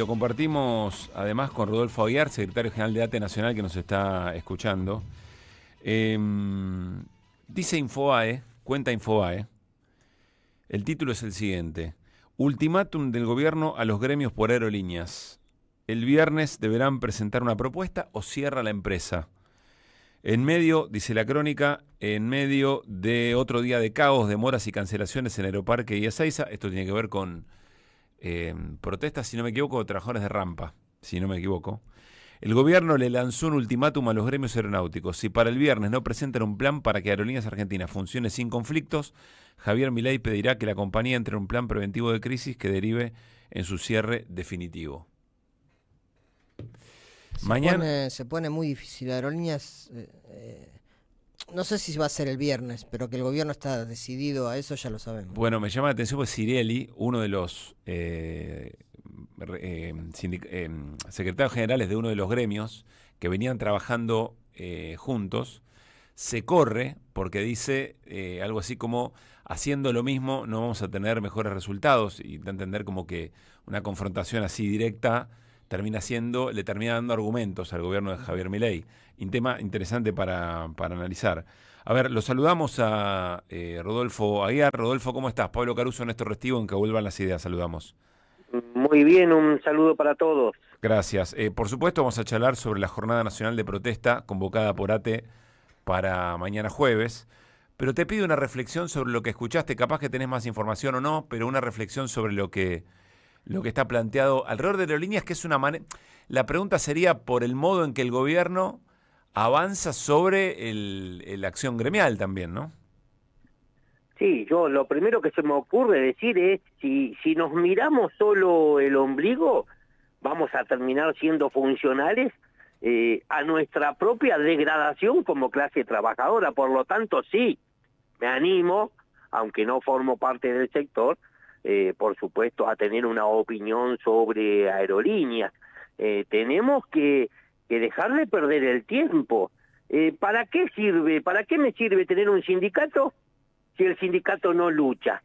lo compartimos además con Rodolfo Aguiar, secretario general de ATE Nacional, que nos está escuchando. Dice Infobae, cuenta Infobae, el título es el siguiente: ultimátum del gobierno a los gremios por aerolíneas. El viernes deberán presentar una propuesta o cierra la empresa. En medio, dice la crónica, en medio de otro día de caos, demoras y cancelaciones en Aeroparque y Ezeiza, esto tiene que ver con protestas, si no me equivoco, de trabajadores de rampa, si no me equivoco. El gobierno le lanzó un ultimátum a los gremios aeronáuticos. Si para el viernes no presentan un plan para que Aerolíneas Argentinas funcione sin conflictos, Javier Milei pedirá que la compañía entre en un plan preventivo de crisis que derive en su cierre definitivo. Se pone muy difícil. Aerolíneas, no sé si va a ser el viernes, pero que el gobierno está decidido a eso ya lo sabemos. Bueno, me llama la atención porque Cirelli, uno de los secretarios generales de uno de los gremios que venían trabajando juntos, se corre porque dice algo así como: haciendo lo mismo no vamos a tener mejores resultados, y da a entender como que una confrontación así directa le termina dando argumentos al gobierno de Javier Milei. Un tema interesante para analizar. A ver, lo saludamos a Rodolfo Aguiar. Rodolfo, ¿cómo estás? Pablo Caruso, Néstor Restivo, en Que Vuelvan las Ideas. Saludamos. Muy bien, un saludo para todos. Gracias. Por supuesto, vamos a charlar sobre la Jornada Nacional de Protesta convocada por ATE para mañana jueves. Pero te pido una reflexión sobre lo que escuchaste. Capaz que tenés más información o no, pero una reflexión sobre lo que está planteado alrededor de aerolíneas, que es una manera. La pregunta sería por el modo en que el gobierno avanza sobre la acción gremial también, ¿no? Sí, yo lo primero que se me ocurre decir es, si nos miramos solo el ombligo, vamos a terminar siendo funcionales a nuestra propia degradación como clase trabajadora. Por lo tanto, sí, me animo, aunque no formo parte del sector, por supuesto, a tener una opinión sobre aerolíneas. Tenemos que dejar de perder el tiempo. ¿Para qué sirve? ¿Para qué me sirve tener un sindicato si el sindicato no lucha?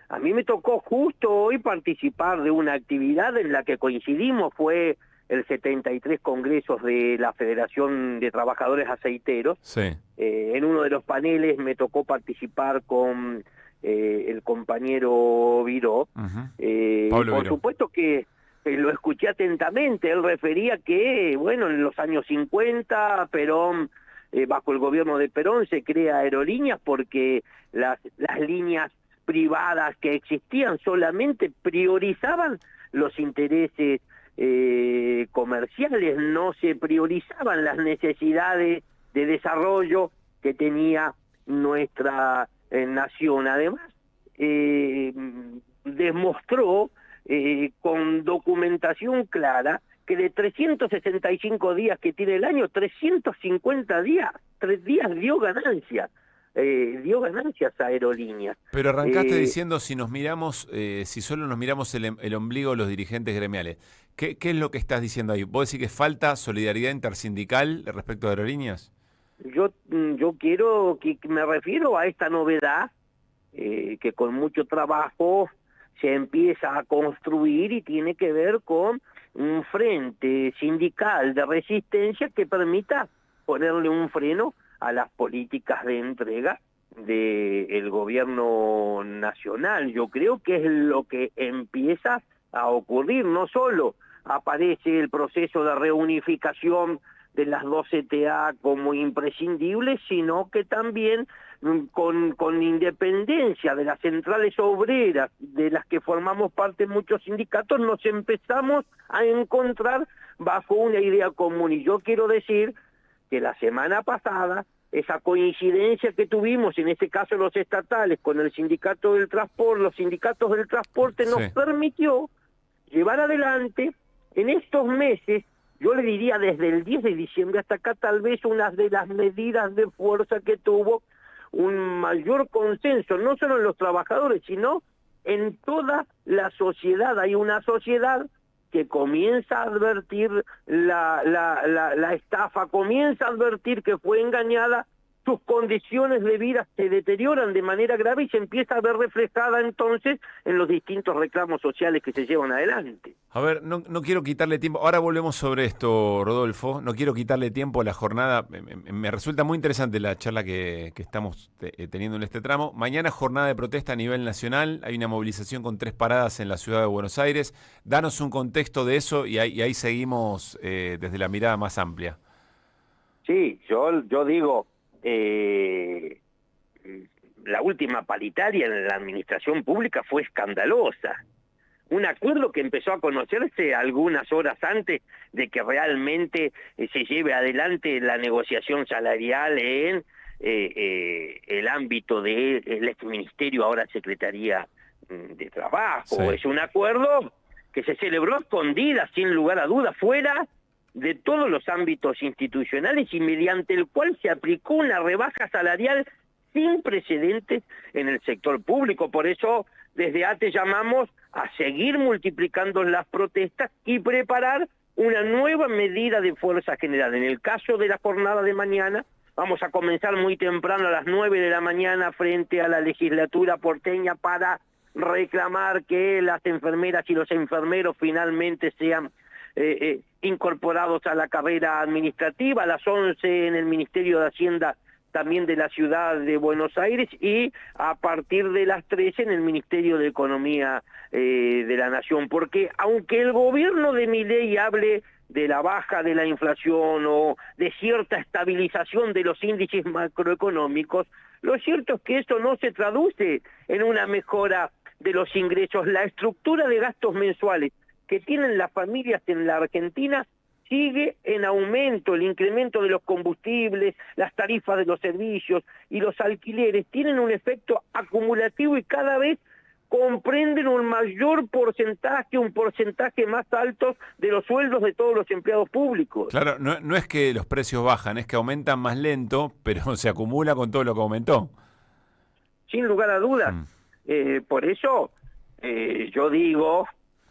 A mí me tocó justo hoy participar de una actividad en la que coincidimos, fue el 73 Congresos de la Federación de Trabajadores Aceiteros. Sí. En uno de los paneles me tocó participar con el compañero Viró. Por Viró. supuesto que lo escuché atentamente. Él refería que, bueno, en los años 50, Perón, bajo el gobierno de Perón, se crea Aerolíneas porque las líneas privadas que existían solamente priorizaban los intereses comerciales, no se priorizaban las necesidades de desarrollo que tenía nuestra nación. Además, demostró con documentación clara que de 365 días que tiene el año, 350 días, 3 días dio ganancias a Aerolíneas. Pero arrancaste diciendo, si nos miramos, si solo nos miramos el ombligo los dirigentes gremiales, ¿qué es lo que estás diciendo ahí? ¿Vos decís que falta solidaridad intersindical respecto a Aerolíneas? Yo quiero que me refiero a esta novedad que con mucho trabajo se empieza a construir y tiene que ver con un frente sindical de resistencia que permita ponerle un freno a las políticas de entrega del gobierno nacional. Yo creo que es lo que empieza a ocurrir. No solo aparece el proceso de reunificación de las dos CTA como imprescindible, sino que también con independencia de las centrales obreras de las que formamos parte muchos sindicatos, nos empezamos a encontrar bajo una idea común. Y yo quiero decir que la semana pasada, esa coincidencia que tuvimos, en este caso los estatales, con el sindicato del transporte, los sindicatos del transporte, nos permitió llevar adelante en estos meses, yo le diría desde el 10 de diciembre hasta acá, tal vez una de las medidas de fuerza que tuvo un mayor consenso, no solo en los trabajadores, sino en toda la sociedad. Hay una sociedad que comienza a advertir la estafa, comienza a advertir que fue engañada sus condiciones de vida se deterioran de manera grave y se empieza a ver reflejada entonces en los distintos reclamos sociales que se llevan adelante. A ver, no quiero quitarle tiempo. Ahora volvemos sobre esto, Rodolfo. No quiero quitarle tiempo a la jornada. Me resulta muy interesante la charla que estamos teniendo en este tramo. Mañana jornada de protesta a nivel nacional. Hay una movilización con 3 paradas en la ciudad de Buenos Aires. Danos un contexto de eso y ahí seguimos desde la mirada más amplia. Sí, yo digo, la última paritaria en la administración pública fue escandalosa. Un acuerdo que empezó a conocerse algunas horas antes de que realmente se lleve adelante la negociación salarial en el ámbito del exministerio, ahora Secretaría de Trabajo. Sí. Es un acuerdo que se celebró escondida, sin lugar a dudas, fuera de todos los ámbitos institucionales y mediante el cual se aplicó una rebaja salarial sin precedentes en el sector público. Por eso, desde ATE llamamos a seguir multiplicando las protestas y preparar una nueva medida de fuerza general. En el caso de la jornada de mañana, vamos a comenzar muy temprano a las 9 de la mañana frente a la legislatura porteña para reclamar que las enfermeras y los enfermeros finalmente sean incorporados a la carrera administrativa. A las 11 en el Ministerio de Hacienda también de la ciudad de Buenos Aires y a partir de las 13 en el Ministerio de Economía de la Nación, porque aunque el gobierno de Milei hable de la baja de la inflación o de cierta estabilización de los índices macroeconómicos, lo cierto es que eso no se traduce en una mejora de los ingresos. La estructura de gastos mensuales que tienen las familias en la Argentina sigue en aumento. El incremento de los combustibles, las tarifas de los servicios y los alquileres tienen un efecto acumulativo y cada vez comprenden un mayor porcentaje, un porcentaje más alto de los sueldos de todos los empleados públicos. Claro, no es que los precios bajan, es que aumentan más lento, pero se acumula con todo lo que aumentó. Sin lugar a dudas. Por eso yo digo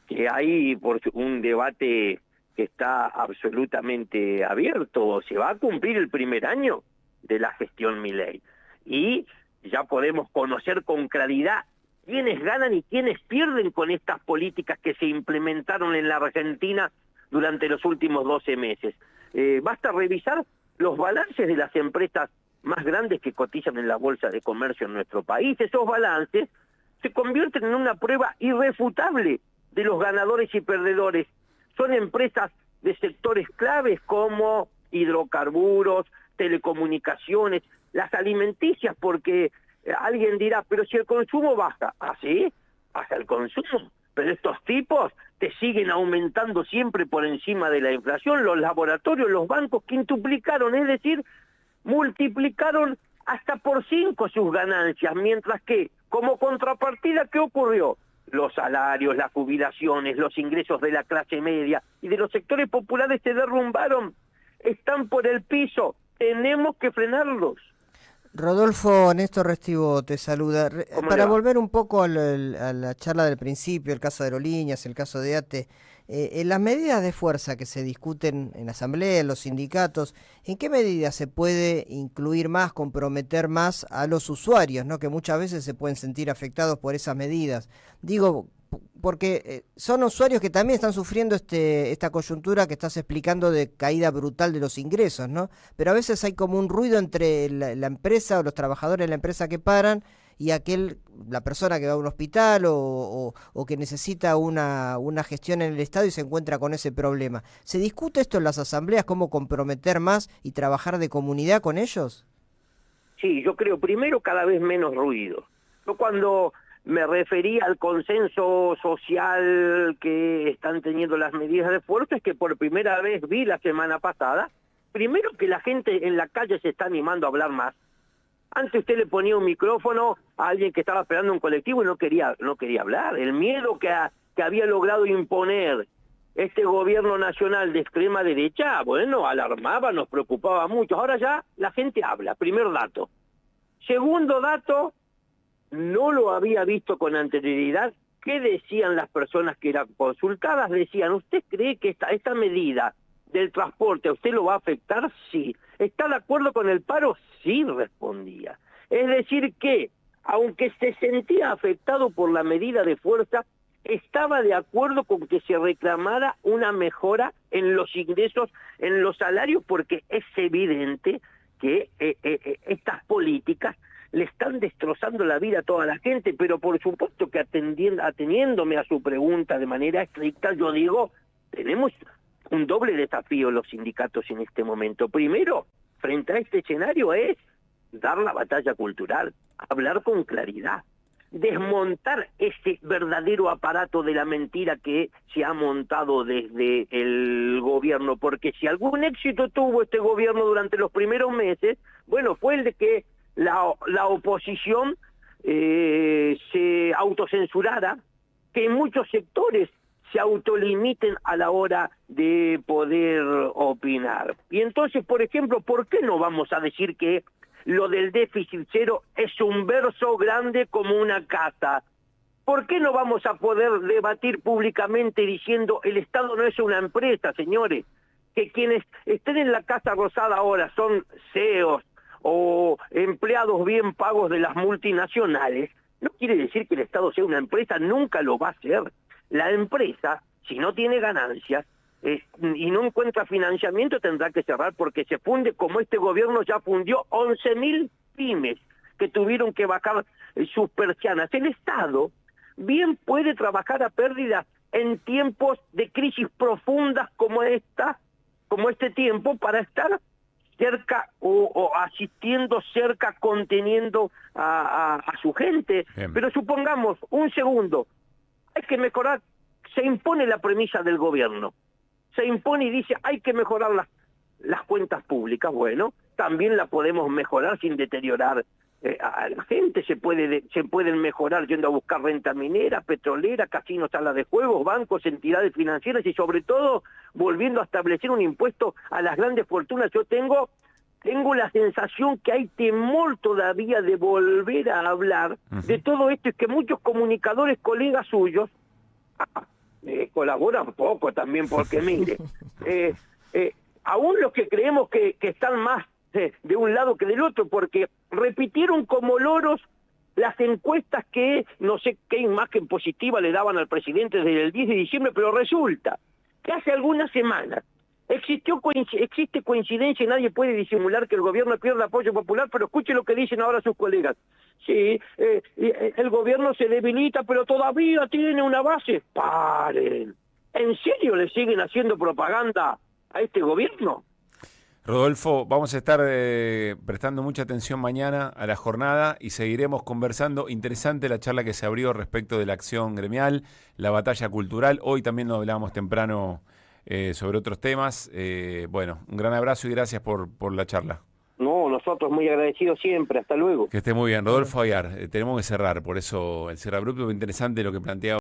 que hay un debate que está absolutamente abierto. Se va a cumplir el primer año de la gestión Milei y ya podemos conocer con claridad quiénes ganan y quiénes pierden con estas políticas que se implementaron en la Argentina durante los últimos 12 meses. Basta revisar los balances de las empresas más grandes que cotizan en la Bolsa de Comercio en nuestro país. Esos balances se convierten en una prueba irrefutable de los ganadores y perdedores. Son empresas de sectores claves como hidrocarburos, telecomunicaciones, las alimenticias, porque alguien dirá, pero si el consumo baja, ¿sí? Baja el consumo, pero estos tipos te siguen aumentando siempre por encima de la inflación. Los laboratorios, los bancos quintuplicaron, es decir, multiplicaron hasta por 5 sus ganancias, mientras que, como contrapartida, ¿qué ocurrió? Los salarios, las jubilaciones, los ingresos de la clase media y de los sectores populares se derrumbaron, están por el piso, tenemos que frenarlos. Rodolfo, Néstor Restivo te saluda. Para volver un poco a la charla del principio, el caso de Aerolíneas, el caso de ATE, en las medidas de fuerza que se discuten en la Asamblea, en los sindicatos, ¿en qué medida se puede incluir más, comprometer más a los usuarios, ¿no? Que muchas veces se pueden sentir afectados por esas medidas? Digo, porque son usuarios que también están sufriendo esta coyuntura que estás explicando de caída brutal de los ingresos, ¿no? Pero a veces hay como un ruido entre la empresa o los trabajadores de la empresa que paran y la persona que va a un hospital o que necesita una gestión en el Estado y se encuentra con ese problema. ¿Se discute esto en las asambleas, cómo comprometer más y trabajar de comunidad con ellos? Sí, yo creo, primero, cada vez menos ruido. Yo cuando me refería al consenso social que están teniendo las medidas de fuerza, es que por primera vez vi la semana pasada, primero que la gente en la calle se está animando a hablar más. Antes usted le ponía un micrófono a alguien que estaba esperando un colectivo y no quería hablar. El miedo que había logrado imponer este gobierno nacional de extrema derecha, bueno, alarmaba, nos preocupaba mucho. Ahora ya la gente habla, primer dato. Segundo dato, no lo había visto con anterioridad. ¿Qué decían las personas que eran consultadas? Decían, ¿usted cree que esta medida del transporte a usted lo va a afectar? Sí. ¿Está de acuerdo con el paro? Sí, respondía. Es decir que, aunque se sentía afectado por la medida de fuerza, estaba de acuerdo con que se reclamara una mejora en los ingresos, en los salarios, porque es evidente que estas políticas le están destrozando la vida a toda la gente, pero por supuesto que ateniéndome a su pregunta de manera estricta, yo digo, tenemos un doble desafío los sindicatos en este momento. Primero, frente a este escenario es dar la batalla cultural, hablar con claridad, desmontar ese verdadero aparato de la mentira que se ha montado desde el gobierno, porque si algún éxito tuvo este gobierno durante los primeros meses, bueno, fue el de que la oposición se autocensurara, que en muchos sectores se autolimiten a la hora de poder opinar. Y entonces, por ejemplo, ¿por qué no vamos a decir que lo del déficit cero es un verso grande como una casa? ¿Por qué no vamos a poder debatir públicamente diciendo el Estado no es una empresa, señores? Que quienes estén en la Casa Rosada ahora son CEOs o empleados bien pagos de las multinacionales. No quiere decir que el Estado sea una empresa, nunca lo va a ser. La empresa, si no tiene ganancias y no encuentra financiamiento, tendrá que cerrar, porque se funde, como este gobierno ya fundió 11.000 pymes que tuvieron que bajar sus persianas. El Estado bien puede trabajar a pérdida en tiempos de crisis profundas como este tiempo, para estar cerca o asistiendo cerca, conteniendo a su gente. Bien. Pero supongamos, un segundo, hay que mejorar, se impone la premisa del gobierno, se impone y dice hay que mejorar las cuentas públicas. Bueno, también la podemos mejorar sin deteriorar a la gente. Se pueden mejorar yendo a buscar renta minera, petrolera, casinos, salas de juegos, bancos, entidades financieras, y sobre todo volviendo a establecer un impuesto a las grandes fortunas. Yo tengo la sensación que hay temor todavía de volver a hablar de todo esto, y que muchos comunicadores, colegas suyos, colaboran poco también, porque mire, aún los que creemos que están más de un lado que del otro, porque repitieron como loros las encuestas que no sé qué imagen positiva le daban al presidente desde el 10 de diciembre, pero resulta que hace algunas semanas existe coincidencia y nadie puede disimular que el gobierno pierde apoyo popular, pero escuche lo que dicen ahora sus colegas. Sí, el gobierno se debilita, pero todavía tiene una base. ¡Paren! ¿En serio le siguen haciendo propaganda a este gobierno? Rodolfo, vamos a estar prestando mucha atención mañana a la jornada y seguiremos conversando. Interesante la charla que se abrió respecto de la acción gremial, la batalla cultural. Hoy también nos hablábamos temprano sobre otros temas. Bueno, un gran abrazo y gracias por la charla. No, nosotros muy agradecidos siempre. Hasta luego. Que esté muy bien. Rodolfo Aguiar, tenemos que cerrar, por eso el cierre abrupto. Interesante lo que planteaba.